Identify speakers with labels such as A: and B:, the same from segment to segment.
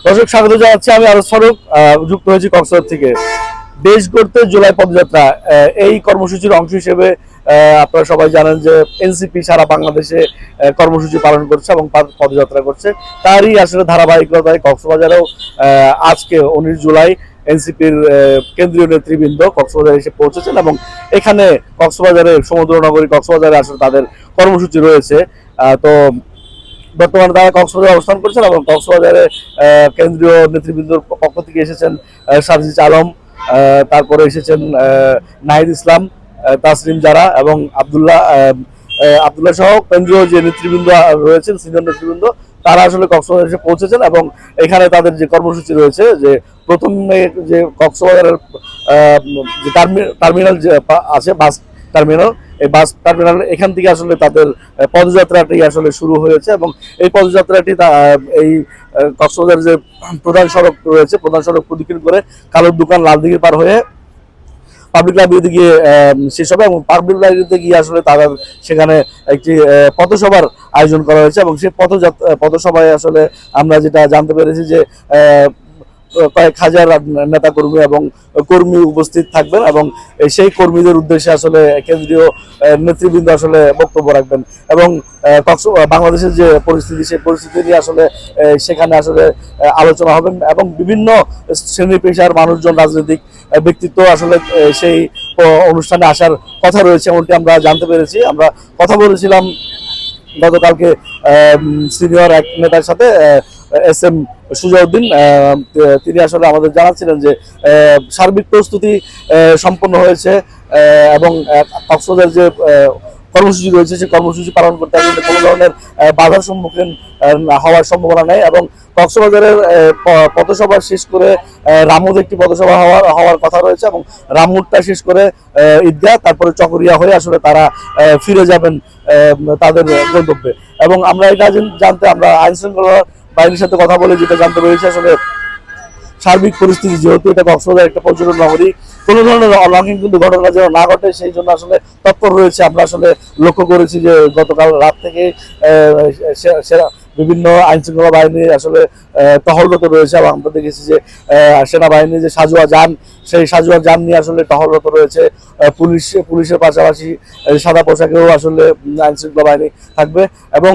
A: দর্শক স্বাগত জানাচ্ছি, আমি আরজ ফারুক, যুক্ত হয়েছি কক্সবাজার থেকে। দেশ গড়তে জুলাই পদযাত্রা, এই কর্মসূচির অংশ হিসেবে আপনারা সবাই জানেন যে এনসিপি সারা বাংলাদেশে কর্মসূচি পালন করছে এবং পদযাত্রা করছে। তারই আসলে ধারাবাহিকতায় কক্সবাজারেও আজকে 19 জুলাই এনসিপির কেন্দ্রীয় নেতৃবৃন্দ কক্সবাজারে এসে পৌঁছেছেন এবং এখানে কক্সবাজারের সমুদ্রনগরী কক্সবাজারে আসলে তাদের কর্মসূচি রয়েছে। তো বর্তমানে তারা কক্সবাজারে অবস্থান করছেন এবং কক্সবাজারে কেন্দ্রীয় নেতৃবৃন্দর পক্ষ থেকে এসেছেন সার্জিস আলম, তারপরে এসেছেন নাহিদ ইসলাম, তাসরিম জারা এবং আব্দুল্লাহ সহ কেন্দ্রীয় যে নেতৃবৃন্দ রয়েছেন, সিনিয়র নেতৃবৃন্দ, তারা আসলে কক্সবাজার এসে পৌঁছেছেন এবং এখানে তাদের যে কর্মসূচি রয়েছে, যে প্রথমে যে কক্সবাজারের যে টার্মিনাল যে আছে বাস টার্মিনাল, এই বাস টার্মিনাল এখান থেকে আসলে তাদের পদযাত্রাটি আসলে শুরু হয়েছে এবং এই পদযাত্রাটি এই কক্সবাজার যে প্রধান সড়ক রয়েছে, প্রধান সড়ক প্রদক্ষিণ করে কালোর দোকান লালদিঘি পার হয়ে পাবলিক লাইব্রেরিতে গিয়ে শেষ হবে এবং পাবলিক লাইব্রেরিতে গিয়ে আসলে তারা সেখানে একটি পথসভার আয়োজন করা হয়েছে এবং সেই পথসভায় আসলে আমরা যেটা জানতে পেরেছি যে কয়েক হাজার নেতা কর্মী এবং কর্মী উপস্থিত থাকবেন এবং সেই কর্মীদের উদ্দেশ্যে আসলে কেন্দ্রীয় নেতৃবৃন্দ আসলে বক্তব্য রাখবেন এবং বাংলাদেশের যে পরিস্থিতি, সেই পরিস্থিতি নিয়ে আসলে সেখানে আসলে আলোচনা হবেন এবং বিভিন্ন শ্রেণী পেশার মানুষজন, রাজনৈতিক ব্যক্তিত্ব আসলে সেই অনুষ্ঠানে আসার কথা রয়েছে এমনটি আমরা জানতে পেরেছি। আমরা কথা বলেছিলাম গতকালকে সিনিয়র এক নেতার সাথে, এস এম সুজাউদ্দিন। তিনি আসলে আমাদের জানাচ্ছিলেন যে সার্বিক প্রস্তুতি সম্পন্ন হয়েছে এবং কক্সবাজার যে কর্মসূচি রয়েছে সেই কর্মসূচি পালন করতে আসলে কোনো ধরনের বাধার সম্মুখীন হওয়ার সম্ভাবনা নেই এবং কক্সবাজারের পথসভা শেষ করে রামুদ একটি পথসভা হওয়ার কথা রয়েছে এবং রামুদটা শেষ করে ঈদগাহ, তারপরে চকরিয়া হয়ে আসলে তারা ফিরে যাবেন তাদের গন্তব্যে। এবং আমরা এটা আমরা আইন শৃঙ্খলা বাহিনীর সাথে কথা বলে যেটা জানতে পেরেছি, আসলে সার্বিক পরিস্থিতি যেহেতু এটা কক্সবাজার একটা পর্যটন নগরী, কোনো ধরনের অলৌকিক কিন্তু ঘটনা যেন না ঘটে সেই জন্য আসলে তৎপর রয়েছে। আমরা আসলে লক্ষ্য করেছি যে গতকাল রাত থেকে বিভিন্ন আইন শৃঙ্খলা বাহিনী আসলে টহলরত রয়েছে এবং আমরা দেখেছি যে সেনাবাহিনীর যে সাজোয়া যান, সেই সাজোয়া যান নিয়ে আসলে টহলরত রয়েছে। পুলিশের পাশাপাশি সাদা পোশাকেও আসলে আইন শৃঙ্খলা বাহিনী থাকবে এবং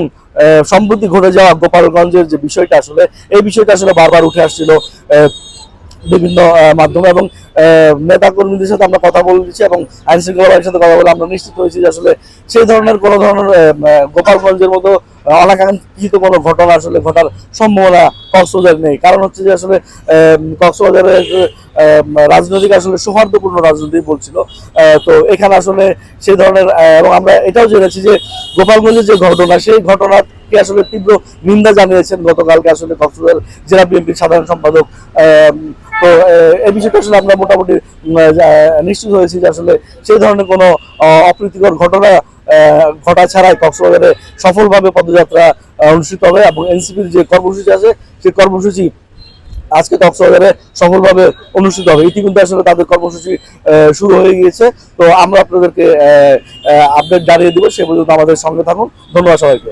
A: সম্প্রতি ঘটে যাওয়া গোপালগঞ্জের যে বিষয়টা, আসলে এই বিষয়টা আসলে বারবার উঠে আসছিল বিভিন্ন মাধ্যমে এবং নেতা কর্মীদের সাথে আমরা কথা বলেছি এবং আইন শৃঙ্খলা বাহিনীর সাথে কথা বলে আমরা নিশ্চিত হয়েছি যে আসলে সেই ধরনের কোনো ধরনের গোপালগঞ্জের মতো অনাকাঙ্ক্ষিত কোনো ঘটনা আসলে ঘটার সম্ভাবনা কক্সবাজার নেই। কারণ হচ্ছে যে আসলে কক্সবাজারের রাজনৈতিক আসলে সৌহার্দ্যপূর্ণ রাজনীতি বলছিল, তো এখানে আসলে সেই ধরনের এবং আমরা এটাও জেনেছি যে গোপালগঞ্জের যে ঘটনা, সেই ঘটনাকে আসলে তীব্র নিন্দা জানিয়েছেন গতকালকে আসলে কক্সবাজার জেলা বিএনপির সাধারণ সম্পাদক। তো এই বিষয়টা আসলে আমরা মোটামুটি নিশ্চিত হয়েছি যে আসলে সেই ধরনের কোনো অপ্রীতিকর ঘটনা ঘটা ছাড়াই কক্সবাজারে সফলভাবে পদযাত্রা অনুষ্ঠিত হবে এবং এনসিপির যে কর্মসূচি আছে সেই কর্মসূচি আজকে কক্সবাজারে সফলভাবে অনুষ্ঠিত হবে। ইতিমধ্যে আসলে তাদের কর্মসূচি শুরু হয়ে গিয়েছে। তো আমরা আপনাদেরকে আপডেট জানিয়ে দিব, সে পর্যন্ত আমাদের সঙ্গে থাকুন। ধন্যবাদ সবাইকে।